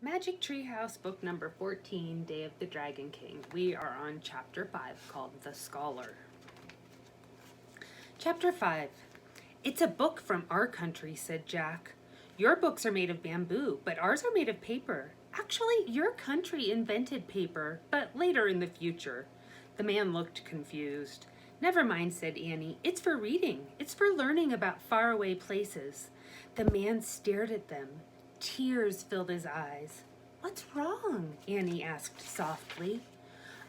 Magic Treehouse, book number 14, Day of the Dragon King. We are on chapter 5, called The Scholar. Chapter 5. It's a book from our country, said Jack. Your books are made of bamboo, but ours are made of paper. Actually, your country invented paper, but later in the future. The man looked confused. Never mind, said Annie. It's for reading. It's for learning about faraway places. The man stared at them. Tears filled his eyes. What's wrong? Annie asked softly.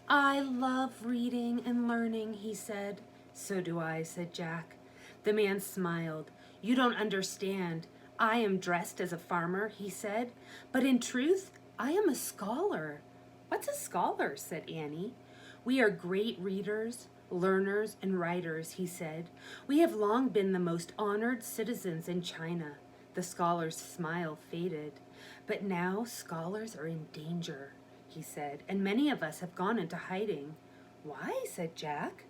I love reading and learning, he said. So do I, said Jack. The man smiled. You don't understand. I am dressed as a farmer, he said, but in truth, I am a scholar. What's a scholar? Said Annie. We are great readers, learners, and writers, he said. We have long been the most honored citizens in China. The scholar's smile faded. But now scholars are in danger, he said, and many of us have gone into hiding. Why? Said Jack.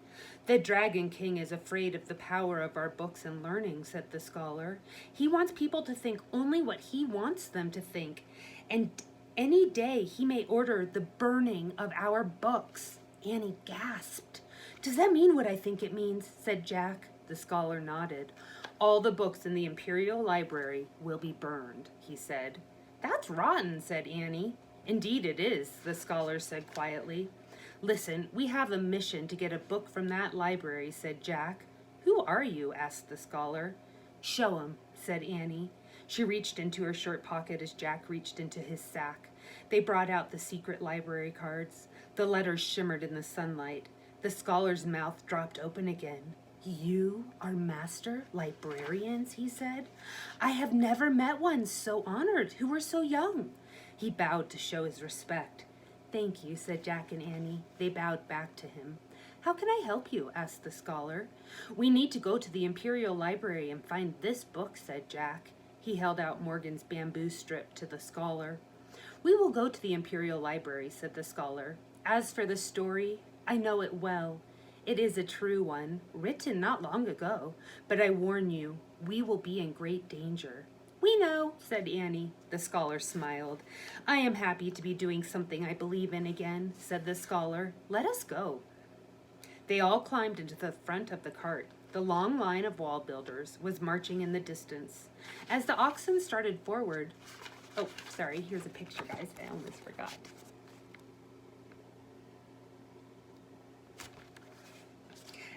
The Dragon King is afraid of the power of our books and learning, said the scholar. He wants people to think only what he wants them to think, and any day he may order the burning of our books. Annie gasped. Does that mean what I think it means? Said Jack. The scholar nodded. All the books in the Imperial Library will be burned, he said. That's rotten, said Annie. Indeed it is, the scholar said quietly. Listen, we have a mission to get a book from that library, said Jack. Who are you? Asked the scholar. Show 'em, said Annie. She reached into her shirt pocket as Jack reached into his sack. They brought out the secret library cards. The letters shimmered in the sunlight. The scholar's mouth dropped open again. You are master librarians, he said. I have never met one so honored who were so young. He bowed to show his respect. Thank you, said Jack and Annie. They bowed back to him. How can I help you? Asked the scholar. We need to go to the Imperial Library and find this book, said Jack. He held out Morgan's bamboo strip to the scholar. We will go to the Imperial Library, said the scholar. As for the story, I know it well. It is a true one, written not long ago, but I warn you, we will be in great danger. We know, said Annie. The scholar smiled. I am happy to be doing something I believe in again, said the scholar. Let us go. They all climbed into the front of the cart. The long line of wall builders was marching in the distance. As the oxen started forward, oh, sorry, here's a picture, guys. I almost forgot.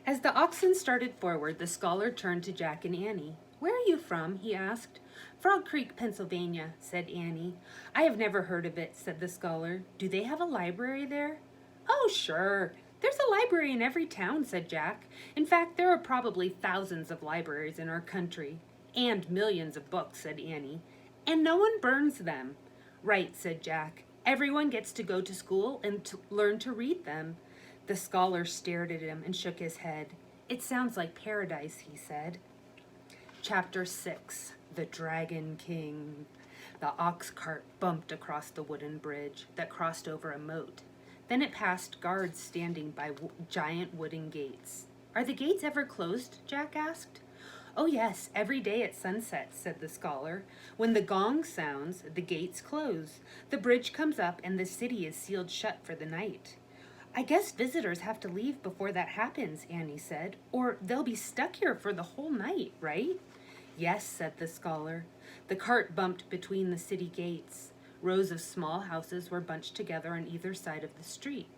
As the oxen started forward, the scholar turned to Jack and Annie. Where are you from? He asked. Frog Creek, Pennsylvania, said Annie. I have never heard of it, said the scholar. Do they have a library there? Oh, sure. There's a library in every town, said Jack. In fact, there are probably thousands of libraries in our country. And millions of books, said Annie. And no one burns them. Right, said Jack. Everyone gets to go to school and to learn to read them. The scholar stared at him and shook his head. It sounds like paradise, he said. Chapter 6, The Dragon King. The ox cart bumped across the wooden bridge that crossed over a moat. Then it passed guards standing by giant wooden gates. Are the gates ever closed? Jack asked. Oh yes, every day at sunset, said the scholar. When the gong sounds, the gates close. The bridge comes up and the city is sealed shut for the night. I guess visitors have to leave before that happens, Annie said, or they'll be stuck here for the whole night, right? Yes, said the scholar. The cart bumped between the city gates. Rows of small houses were bunched together on either side of the street.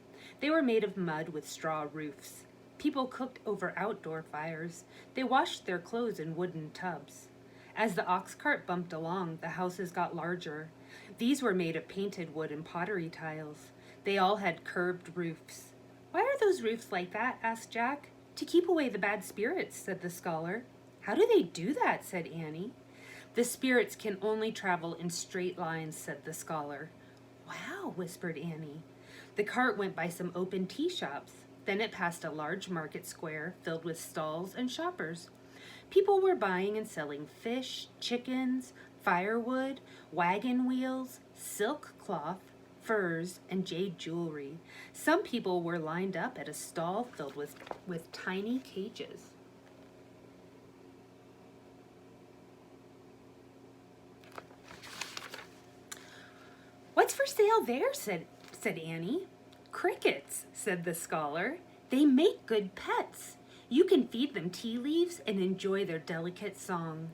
They were made of mud with straw roofs. People cooked over outdoor fires. They washed their clothes in wooden tubs. As the ox cart bumped along, the houses got larger. These were made of painted wood and pottery tiles. They all had curved roofs. Why are those roofs like that? Asked Jack. To keep away the bad spirits, said the scholar. How do they do that? Said Annie. The spirits can only travel in straight lines, said the scholar. Wow, whispered Annie. The cart went by some open tea shops. Then it passed a large market square filled with stalls and shoppers. People were buying and selling fish, chickens, firewood, wagon wheels, silk cloth, furs, and jade jewelry. Some people were lined up at a stall filled with tiny cages. What's for sale there? said Annie. Crickets, said the scholar. They make good pets. You can feed them tea leaves and enjoy their delicate song.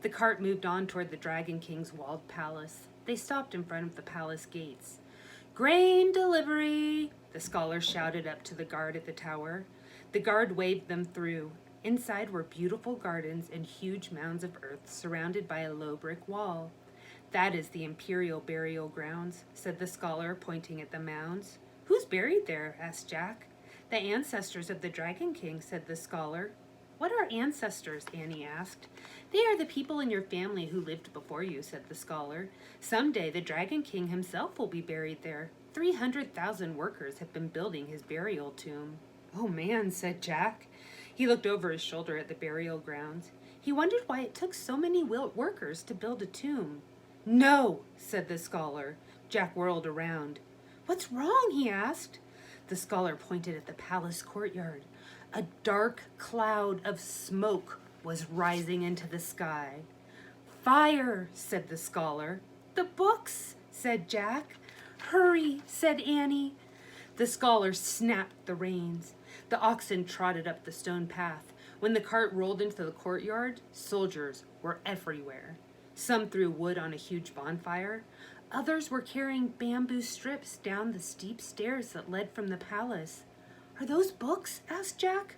The cart moved on toward the Dragon King's walled palace. They stopped in front of the palace gates. Grain delivery, the scholar shouted up to the guard at the tower. The guard waved them through. Inside were beautiful gardens and huge mounds of earth surrounded by a low brick wall. That is the imperial burial grounds, said the scholar, pointing at the mounds. Who's buried there? asked Jack. The ancestors of the Dragon King, said the scholar. What are ancestors? Annie asked. They are the people in your family who lived before you, said the scholar. Someday the Dragon King himself will be buried there. 300,000 workers have been building his burial tomb. Oh man, said Jack. He looked over his shoulder at the burial grounds. He wondered why it took so many workers to build a tomb. No, said the scholar. Jack whirled around. What's wrong? He asked. The scholar pointed at the palace courtyard. A dark cloud of smoke was rising into the sky. Fire, said the scholar. The books, said Jack. Hurry, said Annie. The scholar snapped the reins. The oxen trotted up the stone path. When the cart rolled into the courtyard, soldiers were everywhere. Some threw wood on a huge bonfire. Others were carrying bamboo strips down the steep stairs that led from the palace. Are those books? asked Jack.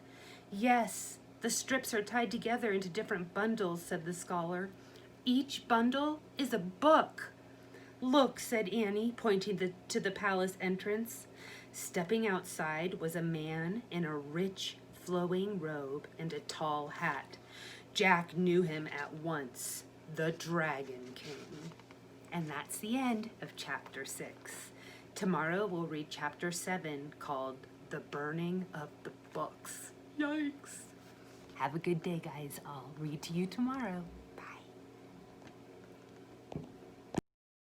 Yes, the strips are tied together into different bundles, said the scholar. Each bundle is a book. Look, said Annie, pointing to the palace entrance. Stepping outside was a man in a rich, flowing robe and a tall hat. Jack knew him at once. The Dragon King. And that's the end of chapter 6. Tomorrow we'll read chapter 7 called The Burning of the Books. Yikes. Have a good day, guys. I'll read to you tomorrow.